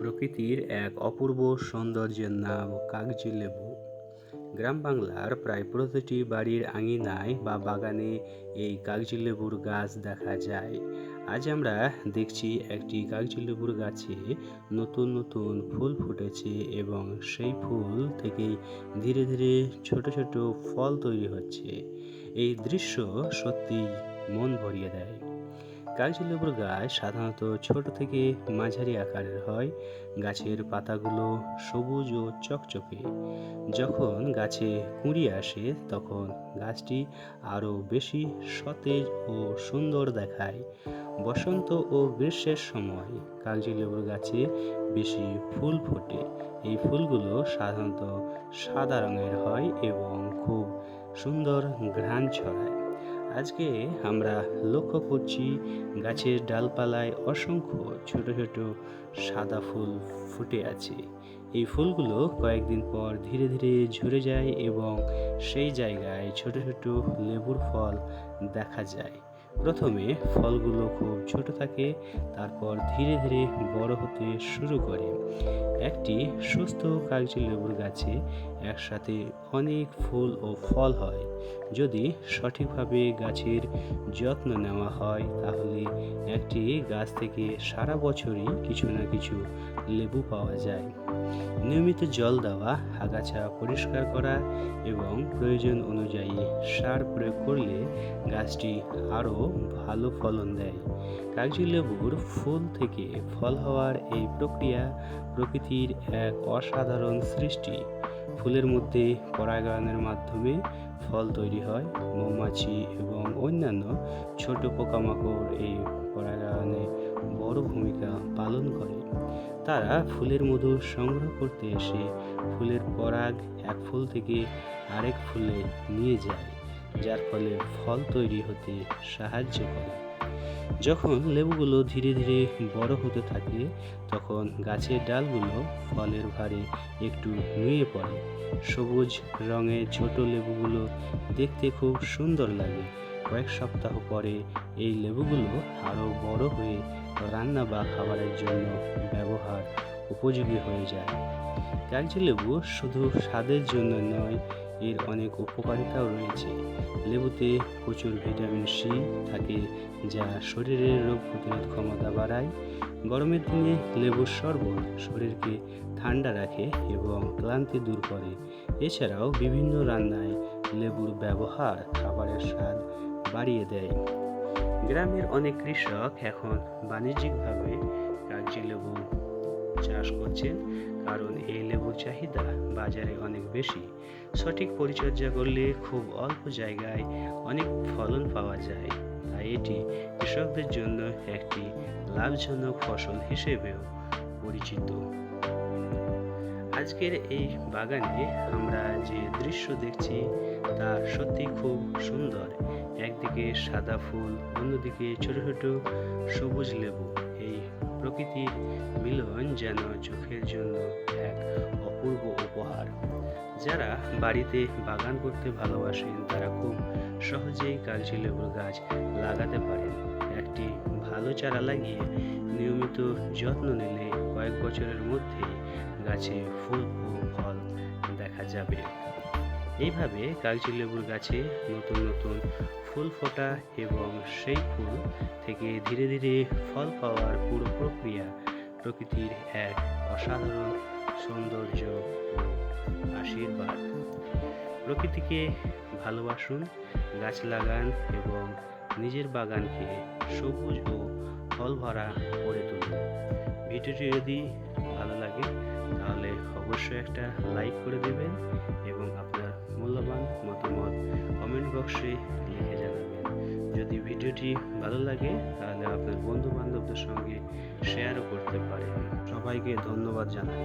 প্রকৃতির এক অপূর্ব সৌন্দর্যের নাম কাগজি লেবু। গ্রাম বাংলার প্রায় প্রতিটি বাড়ির আঙিনায় বা বাগানে এই কাগজি লেবুর গাছ দেখা যায়। আজ আমরা দেখছি একটি কাগজি লেবুর গাছে নতুন নতুন ফুল ফুটেছে এবং সেই ফুল থেকেই ধীরে ধীরে ছোট ছোট ফল তৈরি হচ্ছে। এই দৃশ্য সত্যি মন ভরিয়ে দেয়। কাগজি লেবুর গাছ সাধারণত ছোট থেকে মাঝারি আকারের হয়। গাছের পাতাগুলো সবুজ ও চকচকে। যখন গাছে কুঁড়ি আসে তখন গাছটি আরও বেশি সতেজ ও সুন্দর দেখায়। বসন্ত ও গ্রীষ্মের সময় কাগজি লেবুর গাছে বেশি ফুল ফোটে। এই ফুলগুলো সাধারণত সাদা রঙের হয় এবং খুব সুন্দর ঘ্রাণ ছড়ায়। আজকে আমরা লক্ষ্য করছি গাছের ডালপালায় অসংখ্য ছোট ছোট সাদা ফুল ফুটে আছে। এই ফুলগুলো কয়েকদিন পর ধীরে ধীরে ঝরে যায় এবং সেই জায়গায় ছোট ছোট লেবুর ফল দেখা যায়। প্রথমে ফলগুলো খুব ছোট থাকে, তারপর ধীরে ধীরে বড় হতে শুরু করে। একটি সুস্থ কাগজি লেবুর গাছে একসাথে অনেক ফুল ও ফল হয়। যদি সঠিকভাবে গাছের যত্ন নেওয়া হয় তাহলে একটি গাছ থেকে সারা বছরই কিছু না কিছু লেবু পাওয়া যায়। নিয়মিত জল দেওয়া, আগাছা পরিষ্কার করা এবং প্রয়োজন অনুযায়ী সার প্রয়োগ করলে গাছটি আরও ভালো ফলন দেয়। কাগজি লেবুর ফুল থেকে ফল হওয়ার এই প্রক্রিয়া প্রকৃতির এক অসাধারণ সৃষ্টি। ফুলের মধ্যে পরাগায়নের মাধ্যমে ফল তৈরি হয়। মৌমাছি এবং অন্যান্য ছোট পোকামাকড় এই পরাগায়নে বড় ভূমিকা পালন করে। তারা ফুলের মধু সংগ্রহ করতে এসে ফুলের পরাগ এক ফুল থেকে আরেক ফুলে নিয়ে যায়, যার ফলে ফল তৈরি হতে সাহায্য করে। যখন লেবুগুলো ধীরে ধীরে বড় হতে থাকে তখন গাছের ডালগুলো ফলের ভারে একটু নুয়ে পড়ে। সবুজ রঙের ছোট লেবুগুলো দেখতে খুব সুন্দর লাগে। কয়েক সপ্তাহ পরে এই লেবুগুলো আরও বড় হয়ে রান্না বা খাবারের জন্য ব্যবহার উপযোগী হয়ে যায়। কাগজি লেবু শুধু স্বাদের জন্য নয়, এর অনেক উপকারিতাও রয়েছে। লেবুতে প্রচুর ভিটামিন সি থাকে, যা শরীরের রোগ প্রতিরোধ ক্ষমতা বাড়ায়। গরমের দিনে লেবুর শরবত শরীরকে ঠান্ডা রাখে এবং ক্লান্তি দূর করে। এছাড়াও বিভিন্ন রান্নায় লেবুর ব্যবহার খাবারের স্বাদ বাড়িয়ে দেয়। গ্রামের অনেক কৃষক এখন বাণিজ্যিকভাবে কাগজি লেবু চাষ করছেন, কারণ এই লেবুর চাহিদা বাজারে অনেক বেশি। সঠিক পরিচর্যা করলে খুব অল্প জায়গায় অনেক ফলন পাওয়া যায়। তাই এটি কৃষকদের জন্য একটি লাভজনক ফসল হিসেবেও পরিচিত। আজকের এই বাগানে আমরা যে দৃশ্য দেখছি তা সত্যি খুব সুন্দর। একদিকে সাদা ফুল, অন্যদিকে ছোট ছোট সবুজ লেবু। এই প্রকৃতির মিলন যেন চোখের জন্য এক অপূর্ব উপহার। যারা বাড়িতে বাগান করতে ভালোবাসেন তারা খুব সহজেই কাগজি লেবুর গাছ লাগাতে পারেন। একটি ভালো চারা লাগিয়ে নিয়মিত যত্ন নিলে কয়েক বছরের মধ্যেই গাছে ফুল ও ফল দেখা যাবে। এইভাবে কাগজি লেবুর গাছে নতুন নতুন ফুল ফোটা এবং সেই ফুল থেকে ধীরে ধীরে ফল পাওয়ার পুরো প্রক্রিয়া প্রকৃতির এক অসাধারণ সৌন্দর্য ও আশীর্বাদ। প্রকৃতিকে ভালোবাসুন, গাছ লাগান এবং নিজের বাগানকে সবুজ ও ফল ভরা করে তুলুন। ভিডিওটি যদি ভালো লাগে তাহলে অবশ্যই একটা লাইক করে দেবেন এবং আপনার মূল্যবান মতামত কমেন্ট বক্সে লিখে জানাবেন। যদি ভিডিওটি ভালো লাগে তাহলে আপনার বন্ধু বান্ধবদের সঙ্গে শেয়ারও করতে পারেন। সবাইকে ধন্যবাদ জানাই।